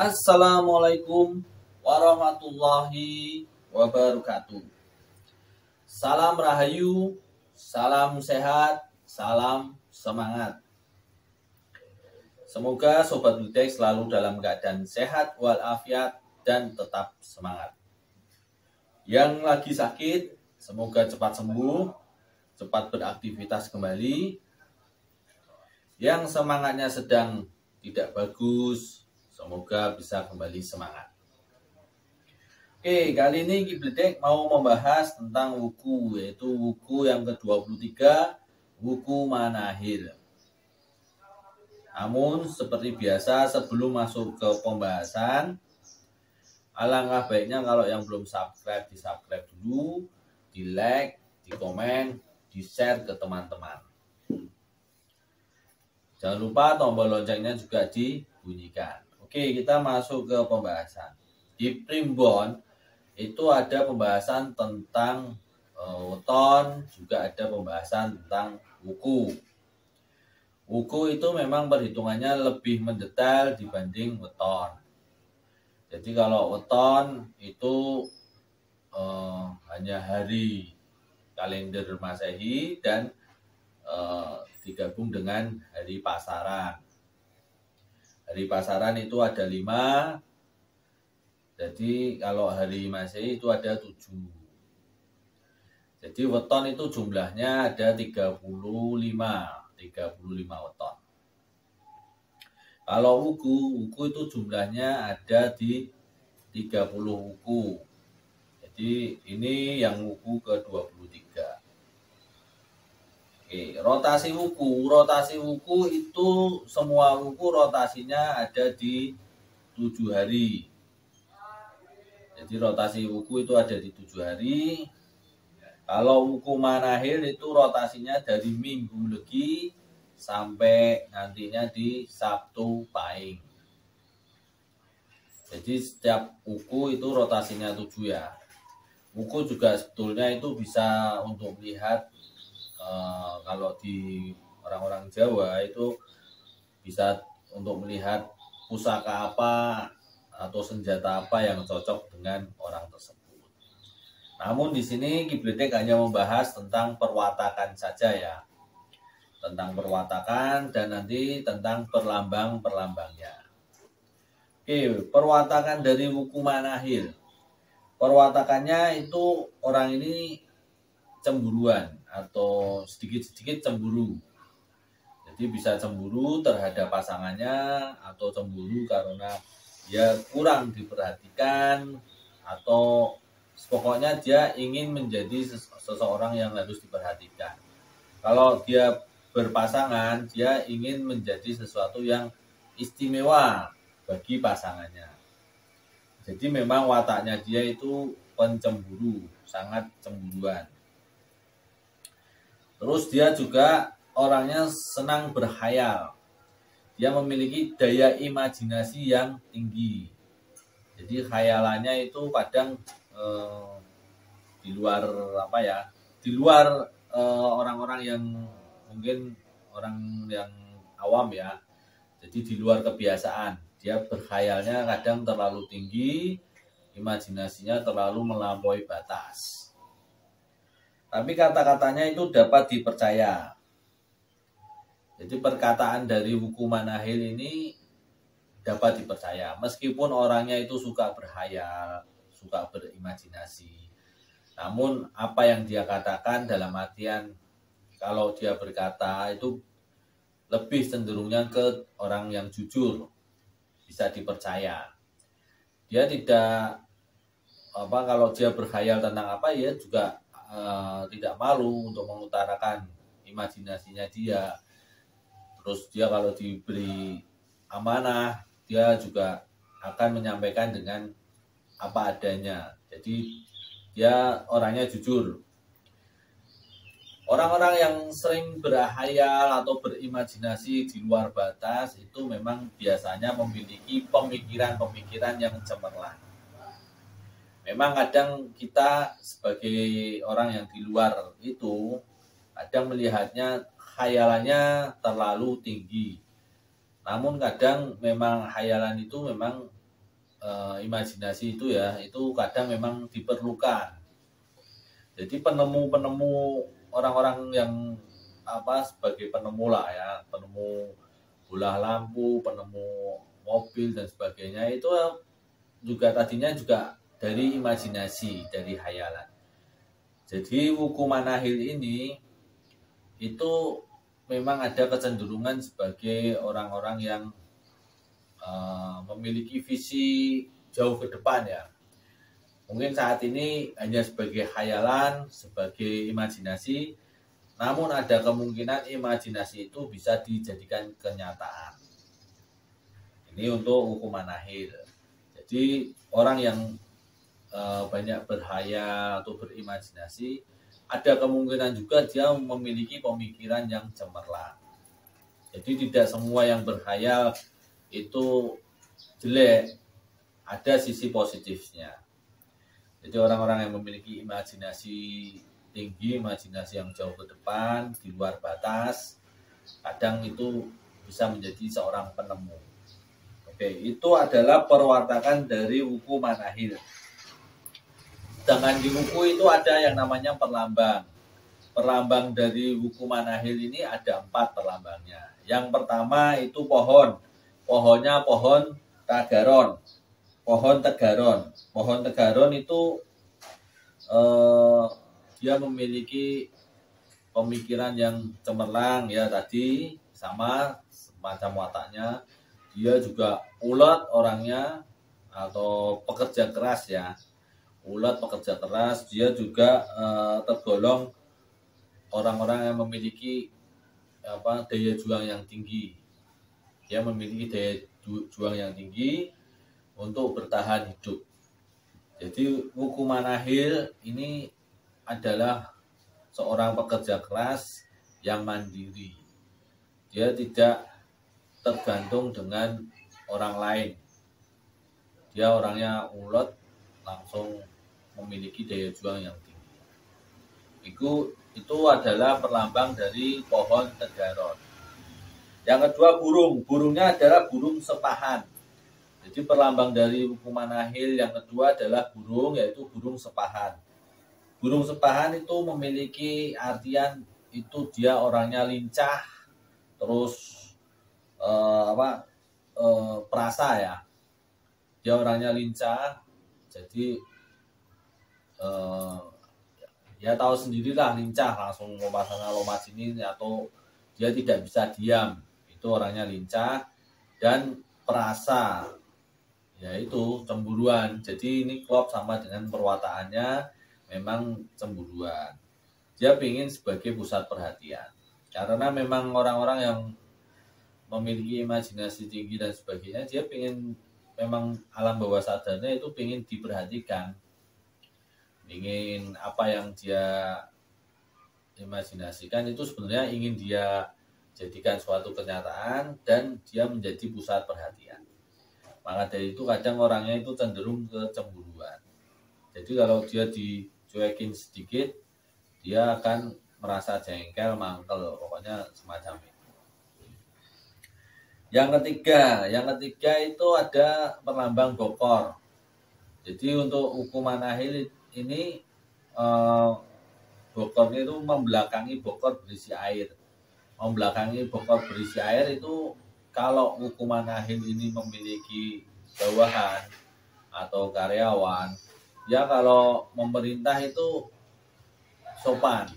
Assalamualaikum warahmatullahi wabarakatuh. Salam rahayu, salam sehat, salam semangat. Semoga Sobat Budek selalu dalam keadaan sehat walafiat dan tetap semangat. Yang lagi sakit, semoga cepat sembuh, cepat beraktivitas kembali. Yang semangatnya sedang tidak bagus, semoga bisa kembali semangat. Oke, kali ini Kibledek mau membahas tentang wuku, yaitu wuku yang ke-23, wuku manahil. Namun seperti biasa sebelum masuk ke pembahasan, alangkah baiknya kalau yang belum subscribe, di-subscribe dulu, di-like, di-komen, di-share ke teman-teman. Jangan lupa tombol loncengnya juga dibunyikan. Oke, kita masuk ke pembahasan. Di primbon itu ada pembahasan tentang weton, juga ada pembahasan tentang wuku. Wuku itu memang perhitungannya lebih mendetail dibanding weton. Jadi kalau weton itu hanya hari kalender Masehi dan digabung dengan hari pasaran. Hari pasaran itu ada 5. Jadi kalau hari Masehi itu ada 7. Jadi weton itu jumlahnya ada 35 weton. Kalau wuku itu jumlahnya ada di 30 wuku. Jadi ini yang wuku ke-23. Oke, rotasi wuku itu semua wuku rotasinya ada di 7 hari. Jadi rotasi wuku itu ada di 7 hari. Kalau wuku manahil itu rotasinya dari Minggu Legi sampai nantinya di Sabtu Pahing. Jadi setiap wuku itu rotasinya 7 ya. Wuku juga sebetulnya itu bisa untuk melihat kalau di orang-orang Jawa itu bisa untuk melihat pusaka apa atau senjata apa yang cocok dengan orang tersebut. Namun di sini Kibledek hanya membahas tentang perwatakan saja ya. Tentang perwatakan dan nanti tentang perlambang-perlambangnya. Oke, perwatakan dari wuku manahil. Perwatakannya itu orang ini cemburuan atau sedikit-sedikit cemburu. Jadi bisa cemburu terhadap pasangannya atau cemburu karena dia kurang diperhatikan atau pokoknya dia ingin menjadi seseorang yang harus diperhatikan. Kalau dia berpasangan, dia ingin menjadi sesuatu yang istimewa bagi pasangannya. Jadi memang wataknya dia itu pencemburu, sangat cemburuan. Terus dia juga orangnya senang berkhayal. Dia memiliki daya imajinasi yang tinggi. Jadi khayalannya itu kadang di luar di luar orang-orang yang mungkin orang yang awam ya. Jadi di luar kebiasaan. Dia berkhayalnya kadang terlalu tinggi, imajinasinya terlalu melampaui batas. Tapi kata-katanya itu dapat dipercaya. Jadi perkataan dari wuku manahil ini dapat dipercaya. Meskipun orangnya itu suka berkhayal, suka berimajinasi. Namun apa yang dia katakan dalam artian kalau dia berkata itu lebih cenderungnya ke orang yang jujur, bisa dipercaya. Dia tidak kalau dia berkhayal tentang apa ya juga tidak malu untuk mengutarakan imajinasinya dia. Terus dia kalau diberi amanah, dia juga akan menyampaikan dengan apa adanya. Jadi dia orangnya jujur. Orang-orang yang sering berkhayal atau berimajinasi di luar batas itu memang biasanya memiliki pemikiran-pemikiran yang cemerlang. Memang kadang kita sebagai orang yang di luar itu kadang melihatnya khayalannya terlalu tinggi. Namun kadang memang khayalan itu memang imajinasi itu ya, itu kadang memang diperlukan. Jadi penemu-penemu, orang-orang yang sebagai penemu lah ya, penemu bola lampu, penemu mobil dan sebagainya, itu juga tadinya juga dari imajinasi, dari hayalan. Jadi wuku manahil ini itu memang ada kecenderungan sebagai orang-orang yang memiliki visi jauh ke depan ya. Mungkin saat ini hanya sebagai hayalan, sebagai imajinasi, namun ada kemungkinan imajinasi itu bisa dijadikan kenyataan. Ini untuk wuku manahil. Jadi orang yang banyak berhayal atau berimajinasi, ada kemungkinan juga dia memiliki pemikiran yang cemerlang. Jadi tidak semua yang berhayal itu jelek, ada sisi positifnya. Jadi orang-orang yang memiliki imajinasi tinggi, imajinasi yang jauh ke depan, di luar batas, kadang itu bisa menjadi seorang penemu. Oke, itu adalah perwatakan dari wuku manahil. Sedangkan di wuku itu ada yang namanya perlambang. Perlambang dari wuku manahil ini ada 4 perlambangnya. Yang pertama itu pohon. Pohonnya pohon tagaron. Pohon tegaron. Pohon tegaron itu dia memiliki pemikiran yang cemerlang ya, tadi sama semacam wataknya. Dia juga ulet orangnya atau pekerja keras ya. Ulet, pekerja keras, dia juga tergolong orang-orang yang memiliki daya juang yang tinggi. Dia memiliki daya juang yang tinggi untuk bertahan hidup. Jadi wuku manahil ini adalah seorang pekerja keras yang mandiri. Dia tidak tergantung dengan orang lain. Dia orangnya ulet, langsung memiliki daya juang yang tinggi. Itu adalah perlambang dari pohon tegaron. Yang kedua burung. Burungnya adalah burung sepahan. Jadi perlambang dari wuku manahil yang kedua adalah burung, yaitu burung sepahan. Burung sepahan itu memiliki artian itu dia orangnya lincah, terus perasa ya. Dia orangnya lincah, jadi ya tahu sendirilah, lincah, langsung lompat sana lompat sini, atau dia tidak bisa diam. Itu orangnya lincah dan perasa, yaitu cemburuan. Jadi ini klop sama dengan perwataannya, memang cemburuan. Dia ingin sebagai pusat perhatian. Karena memang orang-orang yang memiliki imajinasi tinggi dan sebagainya, dia ingin, memang alam bawah sadarnya itu ingin diperhatikan. Ingin apa yang dia imajinasikan itu sebenarnya ingin dia jadikan suatu kenyataan dan dia menjadi pusat perhatian. Maka dari itu kadang orangnya itu cenderung ke cemburuan. Jadi kalau dia dicuekin sedikit, dia akan merasa jengkel, mangkel, pokoknya semacam itu. Yang ketiga itu ada perlambang bokor. Jadi untuk wuku manahil ini bokornya itu membelakangi bokor berisi air. Membelakangi bokor berisi air itu, kalau wuku manahil ini memiliki bawahan atau karyawan, ya kalau memerintah itu sopan.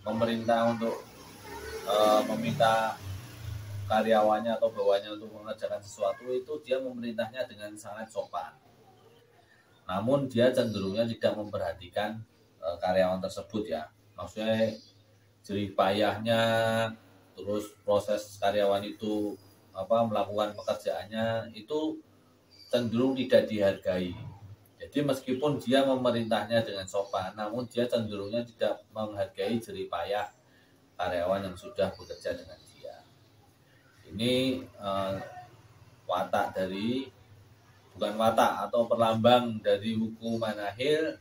Memerintah untuk meminta karyawannya atau bawahannya untuk mengerjakan sesuatu, itu dia memerintahnya dengan sangat sopan. Namun dia cenderungnya tidak memperhatikan karyawan tersebut ya. Maksudnya jerih payahnya, terus proses karyawan itu melakukan pekerjaannya itu cenderung tidak dihargai. Jadi meskipun dia memerintahnya dengan sopan, namun dia cenderungnya tidak menghargai jerih payah karyawan yang sudah bekerja dengan dia. Ini bukan watak atau perlambang dari wuku manahil,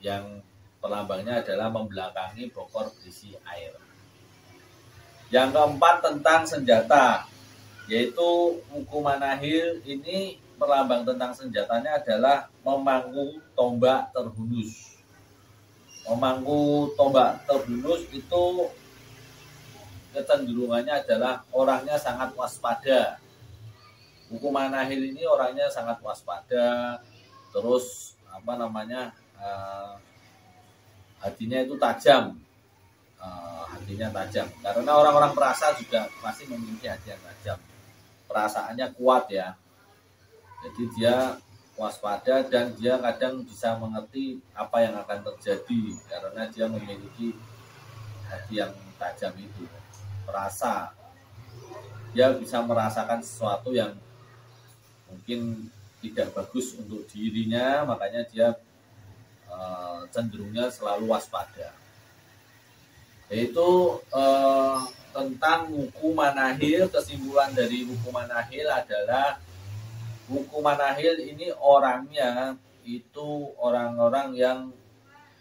yang perlambangnya adalah membelakangi bokor berisi air. Yang keempat tentang senjata, yaitu wuku manahil ini melambang tentang senjatanya adalah memangku tombak terhunus. Memangku tombak terhunus itu kecenderungannya adalah orangnya sangat waspada. Wuku Manahil ini orangnya sangat waspada, terus hatinya itu tajam, karena orang-orang perasa juga masih memiliki hati yang tajam, perasaannya kuat ya. Jadi dia waspada dan dia kadang bisa mengerti apa yang akan terjadi karena dia memiliki hati yang tajam itu, perasa. Dia bisa merasakan sesuatu yang mungkin tidak bagus untuk dirinya, makanya dia cenderungnya selalu waspada. Yaitu tentang Wuku Manahil, kesimpulan dari Wuku Manahil adalah Wuku Manahil ini orangnya itu orang-orang yang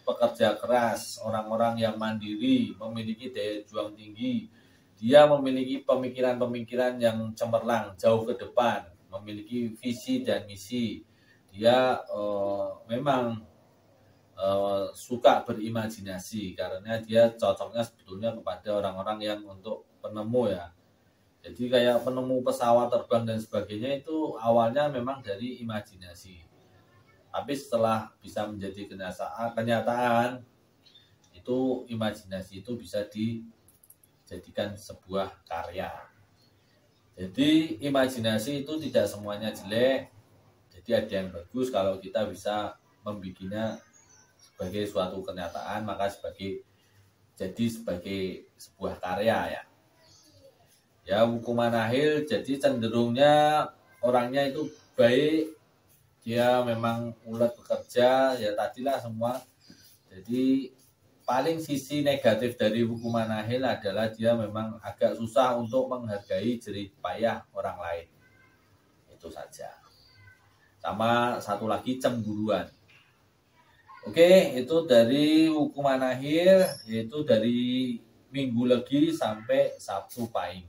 pekerja keras, orang-orang yang mandiri, memiliki daya juang tinggi. Dia memiliki pemikiran-pemikiran yang cemerlang, jauh ke depan, memiliki visi dan misi. Dia memang suka berimajinasi karena dia cocoknya sebetulnya kepada orang-orang yang untuk penemu ya. Jadi kayak penemu pesawat terbang dan sebagainya itu awalnya memang dari imajinasi. Tapi setelah bisa menjadi kenyataan itu imajinasi itu bisa dijadikan sebuah karya. Jadi imajinasi itu tidak semuanya jelek. Jadi ada yang bagus kalau kita bisa membikinnya sebagai suatu kenyataan, maka sebagai sebuah karya ya. Ya, Wuku Manahil jadi cenderungnya orangnya itu baik, dia memang ulet bekerja, ya tadilah semua. Jadi paling sisi negatif dari Wuku Manahil adalah dia memang agak susah untuk menghargai jerih payah orang lain. Itu saja. Sama satu lagi cemburuan. Oke, itu dari Wuku Manahil, yaitu dari Minggu Legi sampai Sabtu Pahing.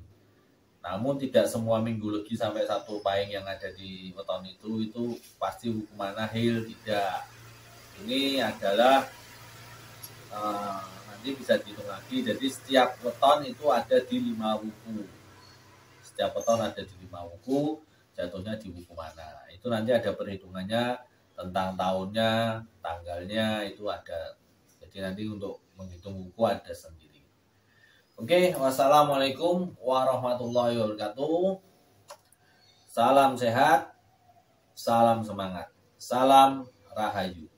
Namun tidak semua Minggu Legi sampai Sabtu Pahing yang ada di weton itu pasti Wuku Manahil, tidak. Ini adalah nanti bisa dihitung lagi. Jadi setiap weton itu ada di 5 wuku. Setiap weton ada di 5 wuku, jatuhnya di wuku mana. Itu nanti ada perhitungannya tentang tahunnya, tanggalnya itu ada. Jadi nanti untuk menghitung wuku ada sendiri. Oke, wassalamualaikum warahmatullahi wabarakatuh. Salam sehat, salam semangat, salam rahayu.